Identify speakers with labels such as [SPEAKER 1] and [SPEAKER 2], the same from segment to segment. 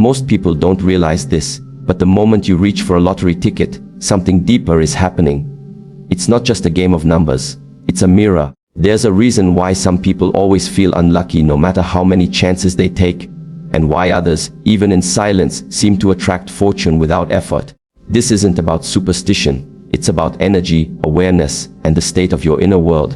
[SPEAKER 1] Most people don't realize this, but the moment you reach for a lottery ticket, something deeper is happening. It's not just a game of numbers. It's a mirror. There's a reason why some people always feel unlucky no matter how many chances they take, and why others, even in silence, seem to attract fortune without effort. This isn't about superstition. It's about energy, awareness, and the state of your inner world.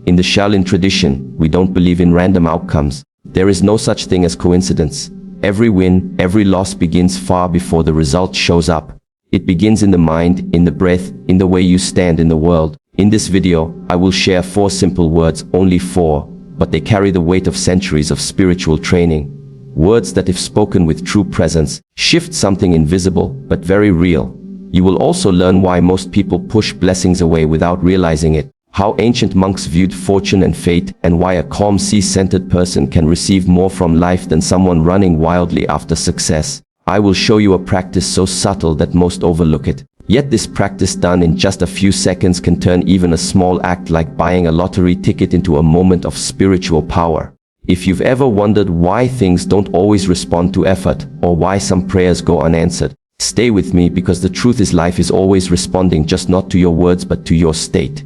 [SPEAKER 1] In the Shaolin tradition, we don't believe in random outcomes. There is no such thing as coincidence. Every win, every loss begins far before the result shows up. It begins in the mind, in the breath, in the way you stand in the world. In this video, I will share 4 simple words, only 4, but they carry the weight of centuries of spiritual training. Words that, if spoken with true presence, shift something invisible but very real. You will also learn why most people push blessings away without realizing it, how ancient monks viewed fortune and fate, and why a calm, sea-centered person can receive more from life than someone running wildly after success. I will show you a practice so subtle that most overlook it. Yet this practice done in just a few seconds can turn even a small act like buying a lottery ticket into a moment of spiritual power. If you've ever wondered why things don't always respond to effort, or why some prayers go unanswered, stay with me, because the truth is life is always responding, just not to your words but to your state.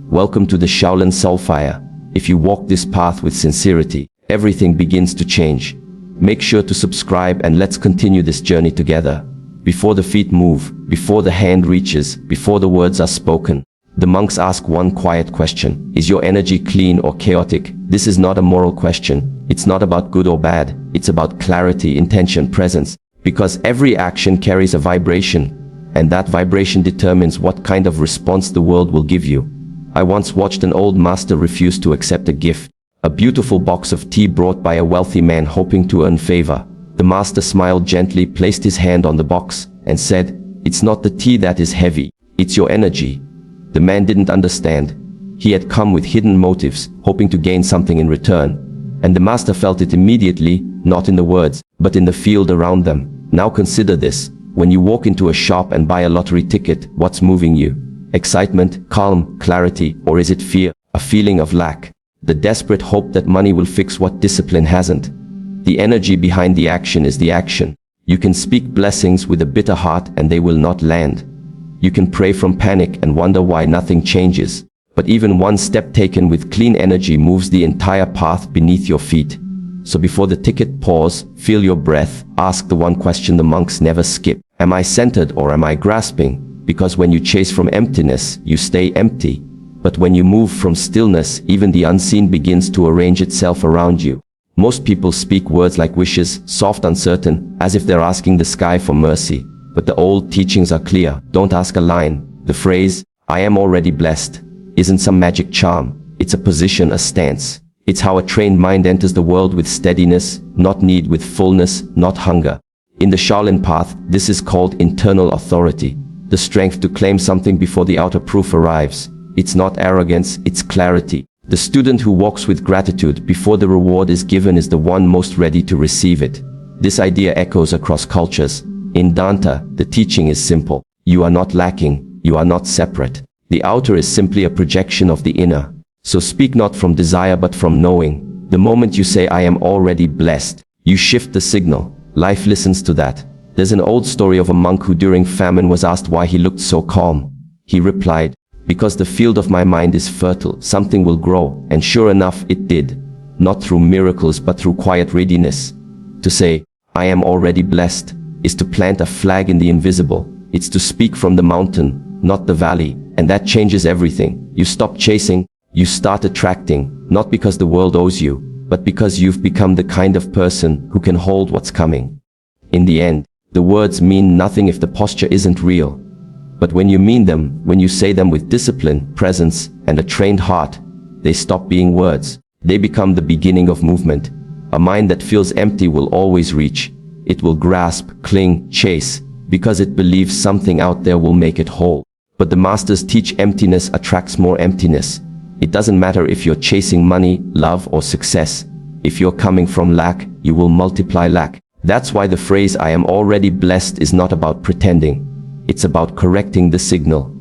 [SPEAKER 1] Welcome to the Shaolin Soulfire. If you walk this path with sincerity, everything begins to change. Make sure to subscribe and let's continue this journey together. Before the feet move, before the hand reaches, before the words are spoken, the monks ask one quiet question: is your energy clean or chaotic? This is not a moral question. It's not about good or bad. It's about clarity, intention, presence. Because every action carries a vibration, and that vibration determines what kind of response the world will give you. I once watched an old master refuse to accept a gift, a beautiful box of tea brought by a wealthy man hoping to earn favor. The master smiled gently, placed his hand on the box, and said, "It's not the tea that is heavy, it's your energy." The man didn't understand. He had come with hidden motives, hoping to gain something in return. And the master felt it immediately, not in the words, but in the field around them. Now consider this. When you walk into a shop and buy a lottery ticket, what's moving you? Excitement, calm, clarity, or is it fear, a feeling of lack? The desperate hope that money will fix what discipline hasn't. The energy behind the action is the action. You can speak blessings with a bitter heart and they will not land. You can pray from panic and wonder why nothing changes. But even one step taken with clean energy moves the entire path beneath your feet. So before the ticket, pause, feel your breath, ask the one question the monks never skip. Am I centered or am I grasping? Because when you chase from emptiness, you stay empty. But when you move from stillness, even the unseen begins to arrange itself around you. Most people speak words like wishes, soft, uncertain, as if they're asking the sky for mercy. But the old teachings are clear. Don't ask a line. The phrase, "I am already blessed," isn't some magic charm. It's a position, a stance. It's how a trained mind enters the world with steadiness, not need, with fullness, not hunger. In the Shaolin path, this is called internal authority. The strength to claim something before the outer proof arrives. It's not arrogance, it's clarity. The student who walks with gratitude before the reward is given is the one most ready to receive it. This idea echoes across cultures. In Danta, the teaching is simple. You are not lacking, you are not separate. The outer is simply a projection of the inner. So speak not from desire but from knowing. The moment you say, "I am already blessed," you shift the signal. Life listens to that. There's an old story of a monk who during famine was asked why he looked so calm. He replied, "Because the field of my mind is fertile, something will grow," and sure enough, it did. Not through miracles but through quiet readiness. To say, "I am already blessed," is to plant a flag in the invisible. It's to speak from the mountain, not the valley, and that changes everything. You stop chasing, you start attracting, not because the world owes you, but because you've become the kind of person who can hold what's coming. In the end, the words mean nothing if the posture isn't real. But when you mean them, when you say them with discipline, presence, and a trained heart, they stop being words. They become the beginning of movement. A mind that feels empty will always reach. It will grasp, cling, chase, because it believes something out there will make it whole. But the masters teach emptiness attracts more emptiness. It doesn't matter if you're chasing money, love, or success. If you're coming from lack, you will multiply lack. That's why the phrase "I am already blessed" is not about pretending. It's about correcting the signal.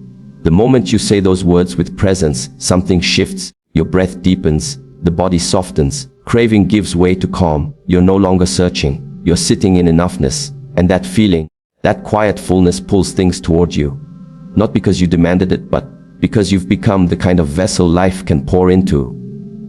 [SPEAKER 1] The moment you say those words with presence, something shifts. Your breath deepens, the body softens, craving gives way to calm. You're no longer searching. You're sitting in enoughness, and that feeling, that quiet fullness pulls things toward you. Not because you demanded it, but because you've become the kind of vessel life can pour into.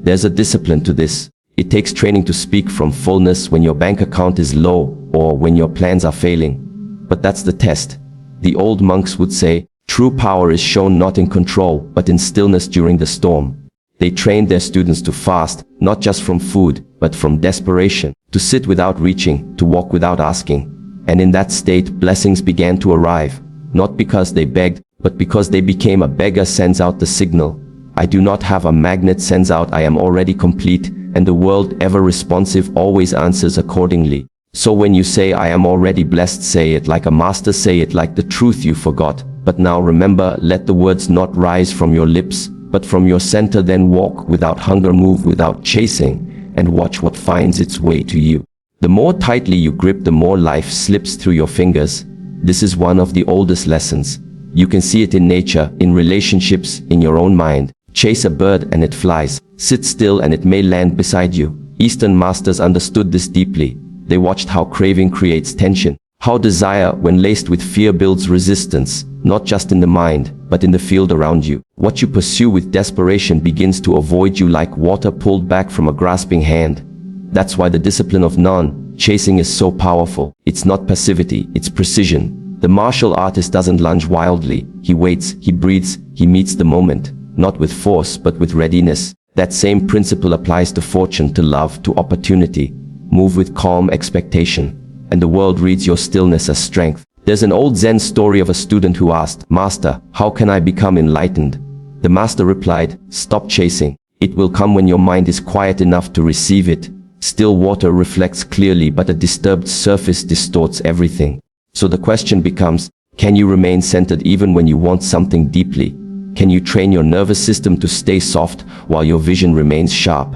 [SPEAKER 1] There's a discipline to this. It takes training to speak from fullness when your bank account is low or when your plans are failing. But that's the test. The old monks would say, true power is shown not in control, but in stillness during the storm. They trained their students to fast, not just from food, but from desperation, to sit without reaching, to walk without asking. And in that state, blessings began to arrive, not because they begged, but because they became. A beggar sends out the signal. I do not have. A magnet sends out, I am already complete, and the world, ever responsive, always answers accordingly. So when you say I am already blessed, say it like a master, say it like the truth you forgot. But now remember, let the words not rise from your lips, but from your center. Then walk without hunger, move without chasing, and watch what finds its way to you. The more tightly you grip, the more life slips through your fingers. This is one of the oldest lessons. You can see it in nature, in relationships, in your own mind. Chase a bird and it flies. Sit still and it may land beside you. Eastern masters understood this deeply. They watched how craving creates tension, how desire, when laced with fear, builds resistance, not just in the mind, but in the field around you. What you pursue with desperation begins to avoid you like water pulled back from a grasping hand. That's why the discipline of non-chasing is so powerful. It's not passivity, it's precision. The martial artist doesn't lunge wildly. He waits, he breathes, he meets the moment, not with force, but with readiness. That same principle applies to fortune, to love, to opportunity. Move with calm expectation, and the world reads your stillness as strength. There's an old Zen story of a student who asked, "Master, how can I become enlightened?" The master replied, "Stop chasing. It will come when your mind is quiet enough to receive it. Still water reflects clearly, but a disturbed surface distorts everything." So the question becomes, can you remain centered even when you want something deeply? Can you train your nervous system to stay soft while your vision remains sharp?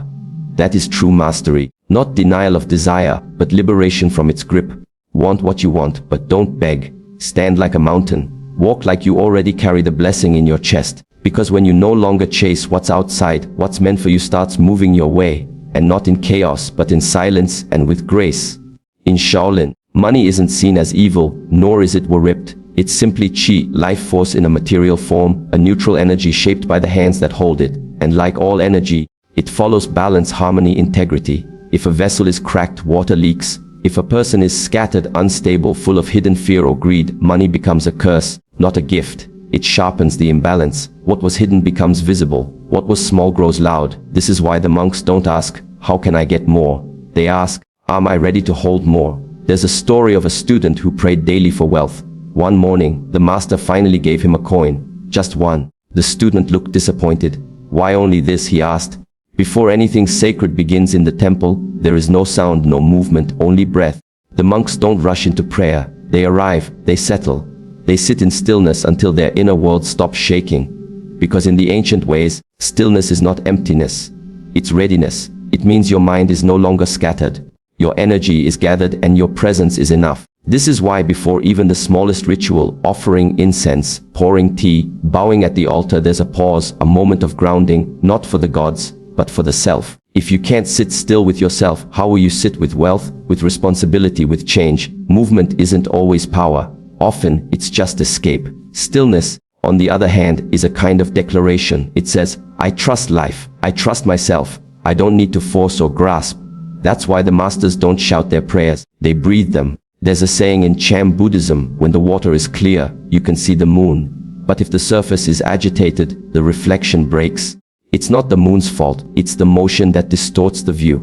[SPEAKER 1] That is true mastery, not denial of desire, but liberation from its grip. Want what you want, but don't beg. Stand like a mountain. Walk like you already carry the blessing in your chest. Because when you no longer chase what's outside, what's meant for you starts moving your way. And not in chaos, but in silence and with grace. In Shaolin, money isn't seen as evil, nor is it worshipped. It's simply chi, life force in a material form, a neutral energy shaped by the hands that hold it. And like all energy, it follows balance, harmony, integrity. If a vessel is cracked, water leaks. If a person is scattered, unstable, full of hidden fear or greed, money becomes a curse, not a gift. It sharpens the imbalance. What was hidden becomes visible. What was small grows loud. This is why the monks don't ask, "How can I get more?" They ask, "Am I ready to hold more?" There's a story of a student who prayed daily for wealth. One morning, the master finally gave him a coin. Just one. The student looked disappointed. "Why only this?" he asked. "Before anything sacred begins in the temple, there is no sound, no movement, only breath." The monks don't rush into prayer. They arrive, they settle. They sit in stillness until their inner world stops shaking. Because in the ancient ways, stillness is not emptiness. It's readiness. It means your mind is no longer scattered. Your energy is gathered and your presence is enough. This is why before even the smallest ritual, offering incense, pouring tea, bowing at the altar, there's a pause, a moment of grounding, not for the gods, but for the self. If you can't sit still with yourself, how will you sit with wealth, with responsibility, with change? Movement isn't always power. Often, it's just escape. Stillness, on the other hand, is a kind of declaration. It says, "I trust life. I trust myself. I don't need to force or grasp." That's why the masters don't shout their prayers. They breathe them. There's a saying in Cham Buddhism, when the water is clear, you can see the moon. But if the surface is agitated, the reflection breaks. It's not the moon's fault, it's the motion that distorts the view.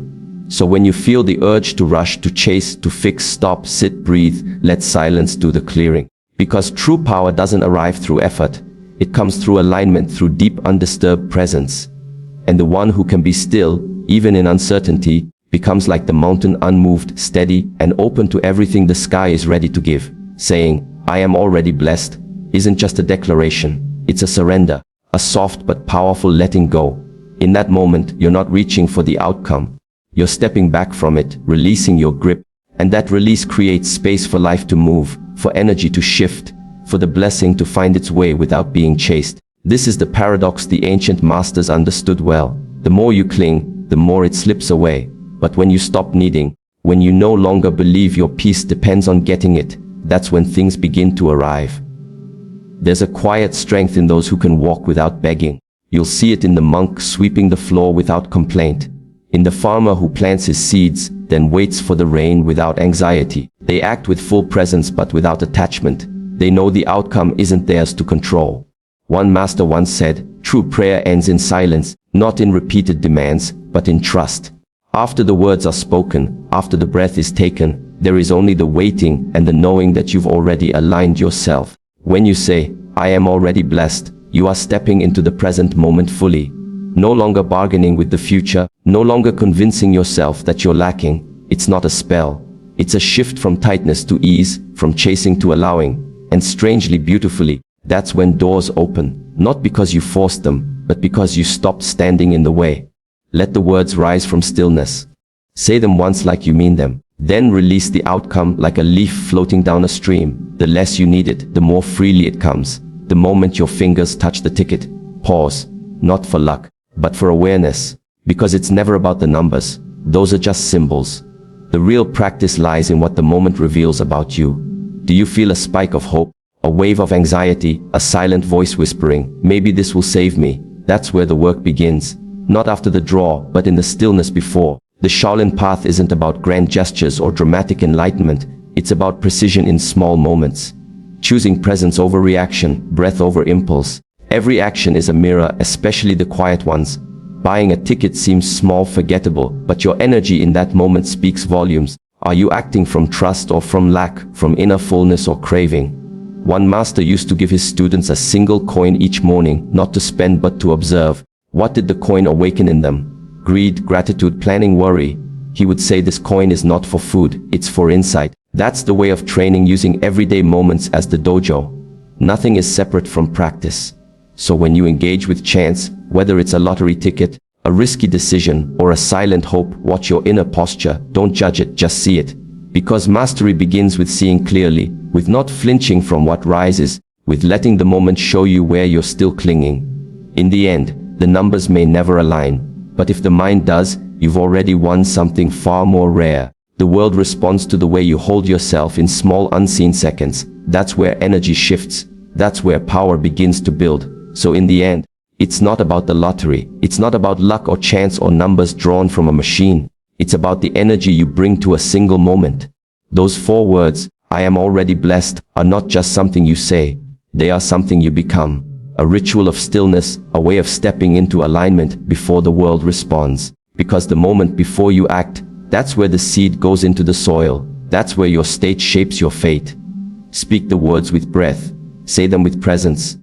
[SPEAKER 1] So when you feel the urge to rush, to chase, to fix, stop, sit, breathe, let silence do the clearing. Because true power doesn't arrive through effort. It comes through alignment, through deep undisturbed presence. And the one who can be still, even in uncertainty, becomes like the mountain, unmoved, steady, and open to everything the sky is ready to give. Saying, "I am already blessed," isn't just a declaration, it's a surrender, a soft but powerful letting go. In that moment, you're not reaching for the outcome. You're stepping back from it, releasing your grip, and that release creates space for life to move, for energy to shift, for the blessing to find its way without being chased. This is the paradox the ancient masters understood well. The more you cling, the more it slips away. But when you stop needing, When you no longer believe your peace depends on getting it, that's when things begin to arrive. There's a quiet strength in those who can walk without begging. You'll see it in the monk sweeping the floor without complaint, in the farmer who plants his seeds, then waits for the rain without anxiety. They act with full presence but without attachment. They know the outcome isn't theirs to control. One master once said, "True prayer ends in silence, not in repeated demands, but in trust." After the words are spoken, after the breath is taken, there is only the waiting and the knowing that you've already aligned yourself. When you say, "I am already blessed," you are stepping into the present moment fully. No longer bargaining with the future, no longer convincing yourself that you're lacking. It's not a spell. It's a shift from tightness to ease, from chasing to allowing. And strangely beautifully, that's when doors open, not because you forced them, but because you stopped standing in the way. Let the words rise from stillness. Say them once like you mean them. Then release the outcome like a leaf floating down a stream. The less you need it, the more freely it comes. The moment your fingers touch the ticket, pause. Not for luck, but for awareness. Because it's never about the numbers. Those are just symbols. The real practice lies in what the moment reveals about you. Do you feel a spike of hope? A wave of anxiety? A silent voice whispering, "Maybe this will save me"? That's where the work begins. Not after the draw, but in the stillness before. The Shaolin path isn't about grand gestures or dramatic enlightenment. It's about precision in small moments. Choosing presence over reaction, breath over impulse. Every action is a mirror, especially the quiet ones. Buying a ticket seems small, forgettable, but your energy in that moment speaks volumes. Are you acting from trust or from lack, from inner fullness or craving? One master used to give his students a single coin each morning, not to spend but to observe. What did the coin awaken in them? Greed, gratitude, planning, worry. He would say, "This coin is not for food, it's for insight." That's the way of training, using everyday moments as the dojo. Nothing is separate from practice. So when you engage with chance, whether it's a lottery ticket, a risky decision, or a silent hope, watch your inner posture. Don't judge it, just see it. Because mastery begins with seeing clearly, with not flinching from what rises, with letting the moment show you where you're still clinging. In the end, the numbers may never align, but if the mind does, you've already won something far more rare. The world responds to the way you hold yourself in small unseen seconds. That's where energy shifts. That's where power begins to build. So in the end, it's not about the lottery. It's not about luck or chance or numbers drawn from a machine. It's about the energy you bring to a single moment. Those 4 words, "I am already blessed," are not just something you say. They are something you become. A ritual of stillness, a way of stepping into alignment before the world responds. Because the moment before you act, that's where the seed goes into the soil. That's where your state shapes your fate. Speak the words with breath. Say them with presence.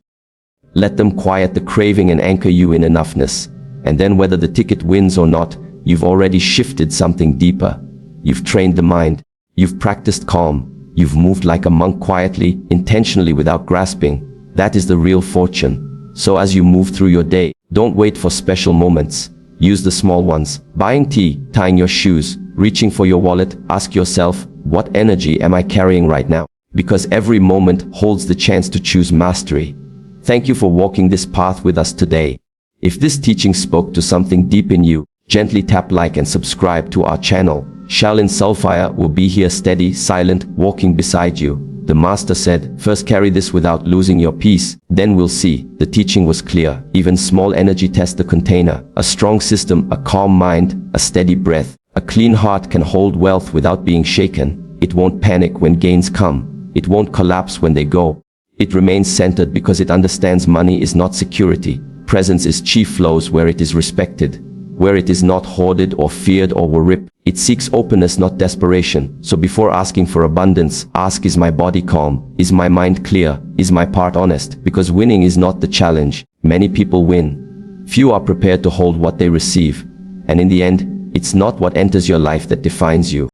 [SPEAKER 1] Let them quiet the craving and anchor you in enoughness. And then whether the ticket wins or not, you've already shifted something deeper. You've trained the mind. You've practiced calm. You've moved like a monk quietly, intentionally, without grasping. That is the real fortune. So as you move through your day, don't wait for special moments. Use the small ones. Buying tea, tying your shoes, reaching for your wallet. Ask yourself, what energy am I carrying right now? Because every moment holds the chance to choose mastery. Thank you for walking this path with us today. If this teaching spoke to something deep in you, gently tap like and subscribe to our channel. Shaolin Soulfire will be here, steady, silent, walking beside you. The master said, "First carry this without losing your peace, then we'll see." The teaching was clear. Even small energy test the container. A strong system, a calm mind, a steady breath, a clean heart can hold wealth without being shaken. It won't panic when gains come. It won't collapse when they go. It remains centered because it understands money is not security. Presence is chi flows where it is respected, where it is not hoarded or feared or worried. It seeks openness, not desperation. So before asking for abundance, ask, is my body calm? Is my mind clear? Is my part honest? Because winning is not the challenge. Many people win. Few are prepared to hold what they receive. And in the end, it's not what enters your life that defines you.